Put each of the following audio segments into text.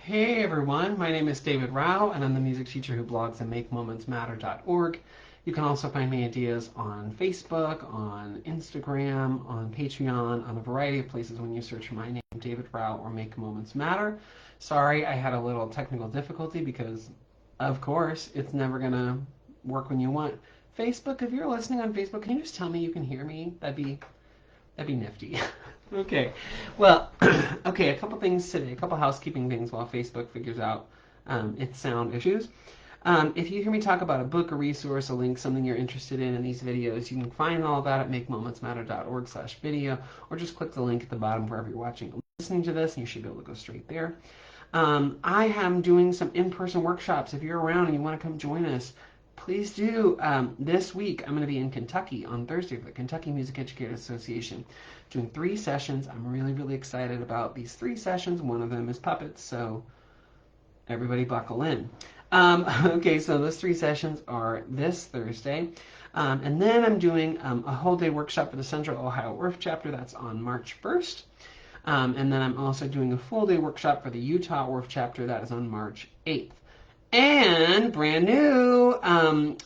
Hey everyone, my name is David Rao and I'm the music teacher who blogs at makemomentsmatter.org. You can also find me ideas on Facebook, on Instagram, on Patreon, on a variety of places when you search for my name, David Rao or Make Moments Matter. Sorry, I had a little technical difficulty because, of course, it's never going to work when you want. Facebook, if you're listening on Facebook, can you just tell me you can hear me? That'd be nifty. Okay. Well, okay, a couple things today, a couple housekeeping things while Facebook figures out its sound issues. If you hear me talk about a book, a resource, a link, something you're interested in these videos, you can find all that at makemomentsmatter.org/video, or just click the link at the bottom wherever you're watching or listening to this, and you should be able to go straight there. I am doing some in-person workshops. If you're around and you want to come join us, please do. This week, I'm going to be in Kentucky on Thursday for the Kentucky Music Educators Association, doing 3 sessions. I'm really, really excited about these 3 sessions. One of them is puppets, so everybody buckle in. Okay, so those 3 sessions are this Thursday. And then I'm doing a whole day workshop for the Central Ohio Orff chapter. That's on March 1st. And then I'm also doing a full day workshop for the Utah Orff chapter. That is on March 8th. And brand new, I've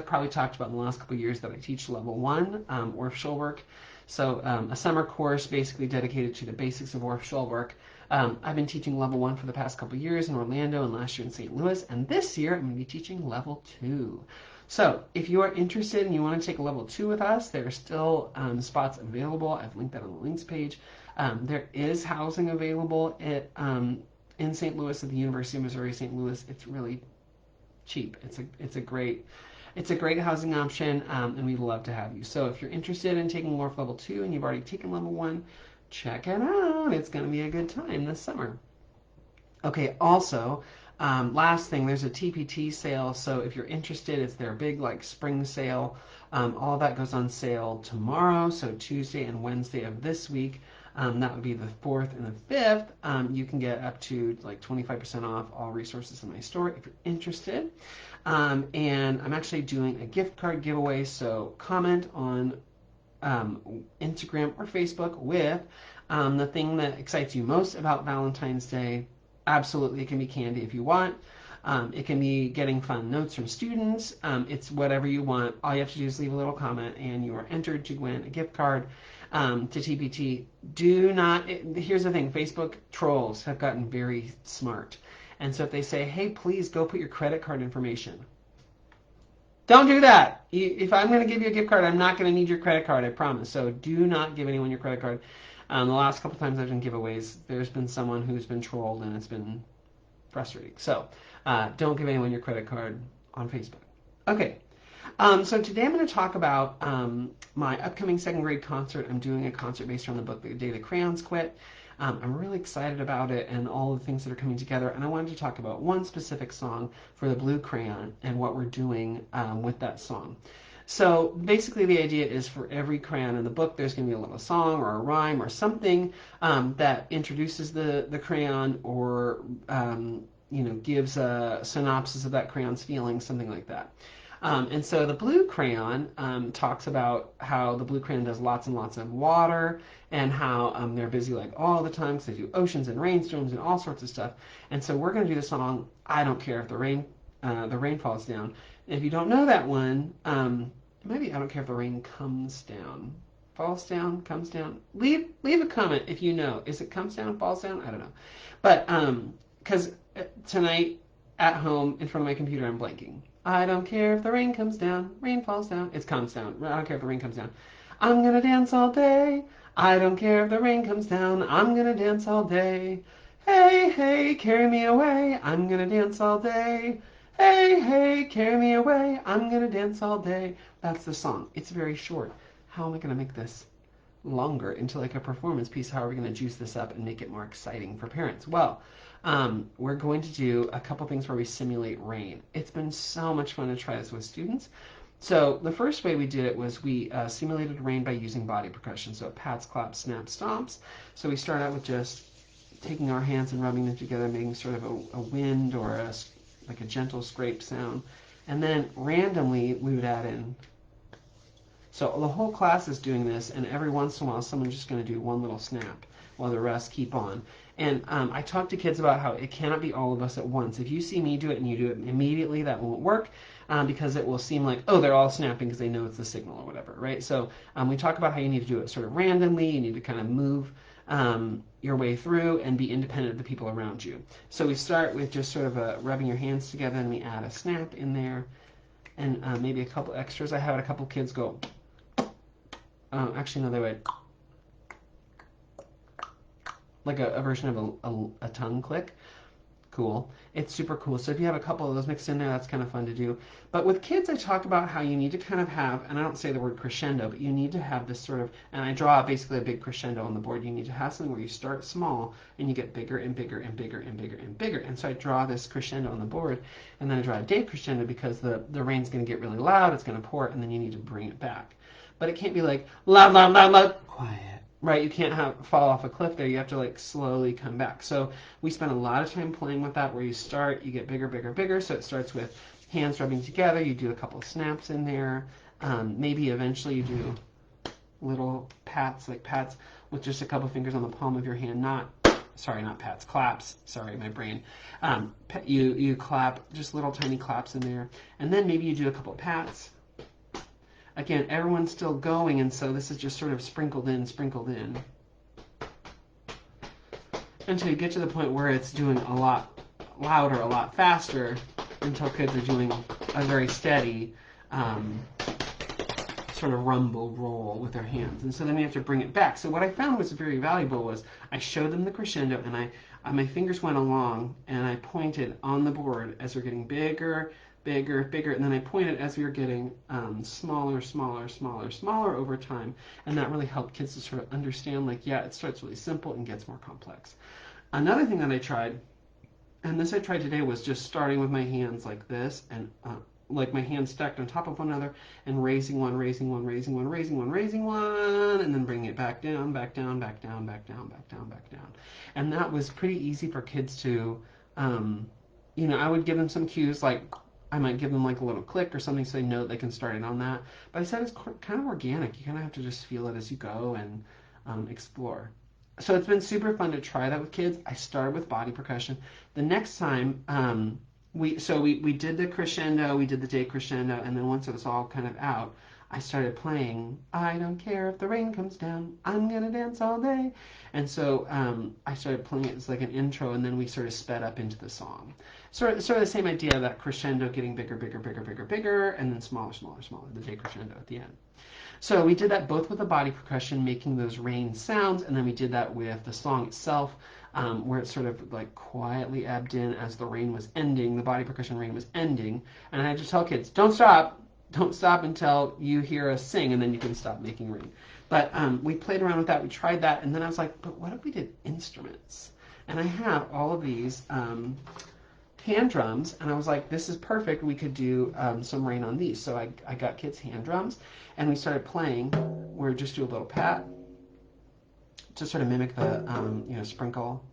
probably talked about in the last couple of years that I teach level 1 Orff Schulwerk. So a summer course basically dedicated to the basics of Orff Schulwerk. I've been teaching level 1 for the past couple of years in Orlando and last year in St. Louis. And this year I'm going to be teaching level 2. So if you are interested and you want to take a level 2 with us, there are still spots available. I've linked that on the links page. There is housing available at in St. Louis at the University of Missouri St. Louis. It's really cheap. It's a great housing option, and we'd love to have you. So if you're interested in taking Orff level 2 and you've already taken level 1, check it out. It's going to be a good time this summer. Okay, also, last thing, there's a TPT sale, so if you're interested, it's their big spring sale. All that goes on sale tomorrow, so Tuesday and Wednesday of this week. That would be the 4th and the 5th. You can get up to 25% off all resources in my store if you're interested. And I'm actually doing a gift card giveaway, so comment on Instagram or Facebook with the thing that excites you most about Valentine's Day. Absolutely, it can be candy if you want. It can be getting fun notes from students. It's whatever you want. All you have to do is leave a little comment, and you are entered to win a gift card to TPT. Here's the thing, Facebook trolls have gotten very smart. And so if they say, hey, please go put your credit card information. Don't do that. If I'm going to give you a gift card, I'm not going to need your credit card, I promise. So do not give anyone your credit card. The last couple times I've done giveaways, there's been someone who's been trolled, and it's been frustrating. So don't give anyone your credit card on Facebook. Okay. So today I'm going to talk about my upcoming 2nd grade concert. I'm doing a concert based on the book The Day the Crayons Quit. I'm really excited about it and all the things that are coming together. And I wanted to talk about one specific song for the Blue Crayon and what we're doing with that song. So basically the idea is for every crayon in the book, there's going to be a little song or a rhyme or something that introduces the crayon or gives a synopsis of that crayon's feelings, something like that. And so the blue crayon talks about how the blue crayon does lots and lots of water and how they're busy all the time because they do oceans and rainstorms and all sorts of stuff. And so we're going to do the song, I Don't Care If the Rain Falls Down. And if you don't know that one, maybe I Don't Care If the Rain Comes Down. Falls down, comes down. Leave a comment if you know. Is it comes down, falls down? I don't know. But because tonight at home in front of my computer I'm blanking. I don't care if the rain comes down, rain falls down. It comes down. I don't care if the rain comes down. I'm gonna dance all day. I don't care if the rain comes down. I'm gonna dance all day. Hey, hey, carry me away. I'm gonna dance all day. Hey, hey, carry me away. I'm gonna dance all day. That's the song. It's very short. How am I gonna make this longer into a performance piece? How are we gonna juice this up and make it more exciting for parents? Well, we're going to do a couple things where we simulate rain. It's been so much fun to try this with students. So the first way we did it was we simulated rain by using body percussion. So pats, claps, snaps, stomps. So we start out with just taking our hands and rubbing them together, making sort of a wind or a gentle scrape sound. And then randomly we would add in. So the whole class is doing this, and every once in a while someone's just going to do one little snap. while the rest keep on. And I talk to kids about how it cannot be all of us at once. If you see me do it and you do it immediately, that won't work because it will seem like, oh, they're all snapping because they know it's the signal or whatever, right? So we talk about how you need to do it sort of randomly. You need to kind of move your way through and be independent of the people around you. So we start with just sort of rubbing your hands together, and we add a snap in there and maybe a couple extras. I had a couple kids go, actually no, they went like a version of a tongue click. Cool. It's super cool. So if you have a couple of those mixed in there, that's kind of fun to do. But with kids, I talk about how you need to kind of have, and I don't say the word crescendo, but you need to have this sort of, and I draw basically a big crescendo on the board. You need to have something where you start small and you get bigger and bigger and bigger and bigger and bigger. And so I draw this crescendo on the board, and then I draw a decrescendo because the rain's going to get really loud, it's going to pour, and then you need to bring it back. But it can't be like loud, loud, loud, loud, quiet. Right, you can't fall off a cliff there. You have to like slowly come back. So we spend a lot of time playing with that where you start, you get bigger, bigger, bigger. So it starts with hands rubbing together. You do a couple of snaps in there. Maybe eventually you do little pats, like pats with just a couple fingers on the palm of your hand. Not pats, claps. Sorry, my brain. You clap, just little tiny claps in there. And then maybe you do a couple of pats. Again, everyone's still going, and so this is just sort of sprinkled in, until you get to the point where it's doing a lot louder, a lot faster, until kids are doing a very steady sort of rumble roll with their hands. And so then we have to bring it back. So what I found was very valuable was I showed them the crescendo, and my fingers went along, and I pointed on the board as we're getting bigger, bigger, bigger, and then I pointed as we were getting smaller, smaller, smaller, smaller over time, and that really helped kids to sort of understand, like, yeah, it starts really simple and gets more complex. Another thing that I tried, and this I tried today, was just starting with my hands like this, and like my hands stacked on top of one another, and raising one, raising one, raising one, raising one, raising one, and then bringing it back down, back down, back down, back down, back down, back down. And that was pretty easy for kids to, I would give them some cues, like, I might give them like a little click or something so they know they can start it on that. But I said it's kind of organic. You kind of have to just feel it as you go and explore. So it's been super fun to try that with kids. I started with body percussion. The next time, we did the crescendo, we did the decrescendo, and then once it was all kind of out, I started playing, I don't care if the rain comes down, I'm going to dance all day. And so I started playing it as like an intro, and then we sort of sped up into the song. Sort of the same idea, that crescendo getting bigger, bigger, bigger, bigger, bigger, and then smaller, smaller, smaller, the decrescendo at the end. So we did that both with the body percussion, making those rain sounds, and then we did that with the song itself, where it sort of like quietly ebbed in as the rain was ending, the body percussion rain was ending. And I had to tell kids, don't stop until you hear us sing, and then you can stop making rain. But we played around with that, we tried that, and then I was like, but what if we did instruments? And I have all of these hand drums, and I was like, this is perfect, we could do some rain on these. So I got kids hand drums, and we started playing, where we just do a little pat to sort of mimic the sprinkle.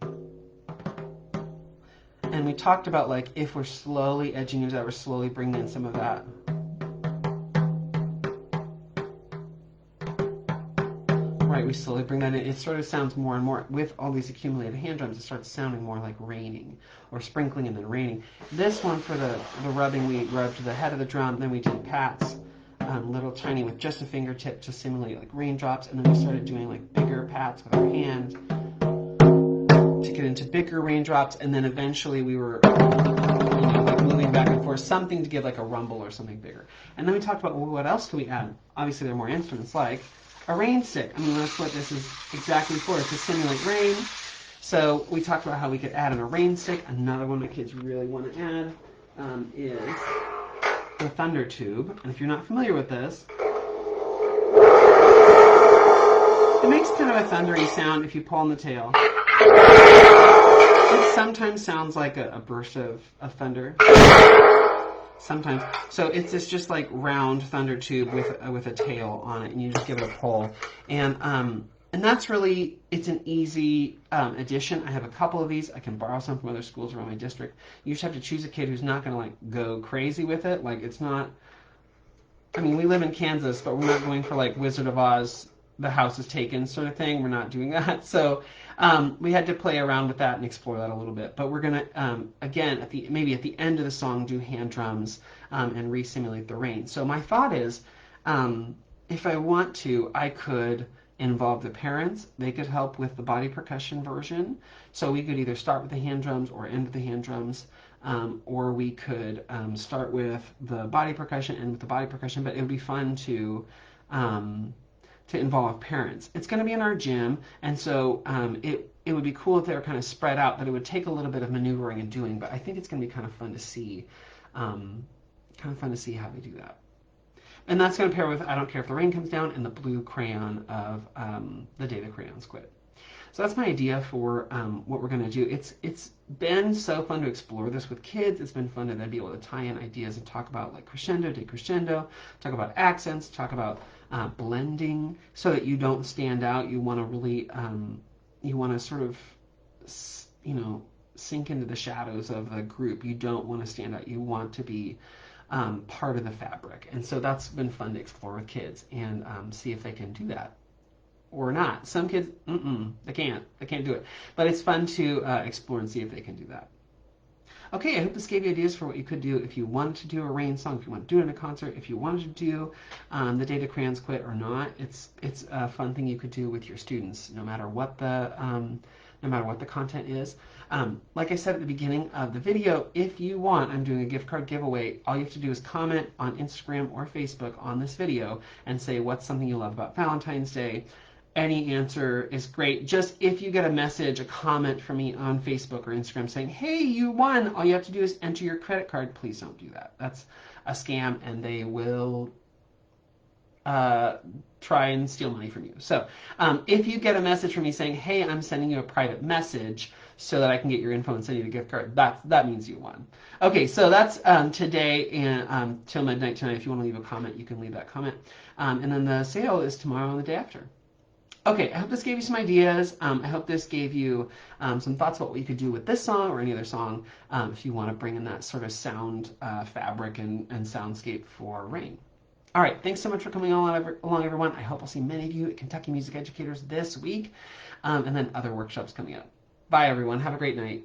And we talked about, like, if we're slowly edging into that, we're slowly bringing in some of that. Right, we slowly bring that in. It sort of sounds more and more, with all these accumulated hand drums, it starts sounding more like raining, or sprinkling and then raining. This one, for the rubbing, we rubbed the head of the drum, then we did pats, little tiny with just a fingertip to simulate like raindrops, and then we started doing like bigger pats with our hand to get into bigger raindrops, and then eventually we were like moving back and forth, something to give like a rumble or something bigger. And then we talked about, well, what else can we add? Obviously there are more instruments, like a rain stick. I mean, that's what this is exactly for, to simulate rain. So we talked about how we could add in a rain stick. Another one my kids really want to add is the thunder tube. And if you're not familiar with this, it makes kind of a thundery sound if you pull on the tail. It sometimes sounds like a burst of thunder. Sometimes. So it's this just like round thunder tube with a tail on it, and you just give it a pull. And that's really, it's an easy addition. I have a couple of these. I can borrow some from other schools around my district. You just have to choose a kid who's not going to like go crazy with it. Like, it's not, I mean, we live in Kansas, but we're not going for like Wizard of Oz the house is taken sort of thing. We're not doing that. So we had to play around with that and explore that a little bit. But we're gonna again maybe at the end of the song do hand drums and re-simulate the rain. So my thought is, if I want to, I could involve the parents. They could help with the body percussion version. So we could either start with the hand drums or end with the hand drums. Or we could start with the body percussion, end with the body percussion, but it would be fun to involve parents. It's going to be in our gym, and so it would be cool if they were kind of spread out, but it would take a little bit of maneuvering and doing, but I think it's going to be kind of fun to see how they do that. And that's going to pair with I Don't Care If the Rain Comes Down and the blue crayon of The Day the Crayons Quit. So that's my idea for what we're going to do. It's been so fun to explore this with kids. It's been fun to then be able to tie in ideas and talk about like crescendo, decrescendo, talk about accents, talk about blending so that you don't stand out. You want to really, you want to sort of, sink into the shadows of the group. You don't want to stand out. You want to be part of the fabric. And so that's been fun to explore with kids and see if they can do that. Or not. Some kids, they can't do it. But it's fun to explore and see if they can do that. Okay, I hope this gave you ideas for what you could do if you wanted to do a rain song, if you want to do it in a concert, if you wanted to do The Day the Crayons Quit or not. It's a fun thing you could do with your students, no matter what the content is. Like I said at the beginning of the video, if you want, I'm doing a gift card giveaway. All you have to do is comment on Instagram or Facebook on this video and say what's something you love about Valentine's Day. Any answer is great. Just if you get a message, a comment from me on Facebook or Instagram saying, hey, you won, all you have to do is enter your credit card. Please don't do that. That's a scam, and they will try and steal money from you. So if you get a message from me saying, hey, I'm sending you a private message so that I can get your info and send you the gift card, that means you won. Okay, so that's today and till midnight tonight. If you want to leave a comment, you can leave that comment. And then the sale is tomorrow and the day after. Okay, I hope this gave you some ideas. I hope this gave you some thoughts about what you could do with this song or any other song if you want to bring in that sort of sound fabric and soundscape for rain. All right, thanks so much for coming along, everyone. I hope I'll see many of you at Kentucky Music Educators this week and then other workshops coming up. Bye, everyone. Have a great night.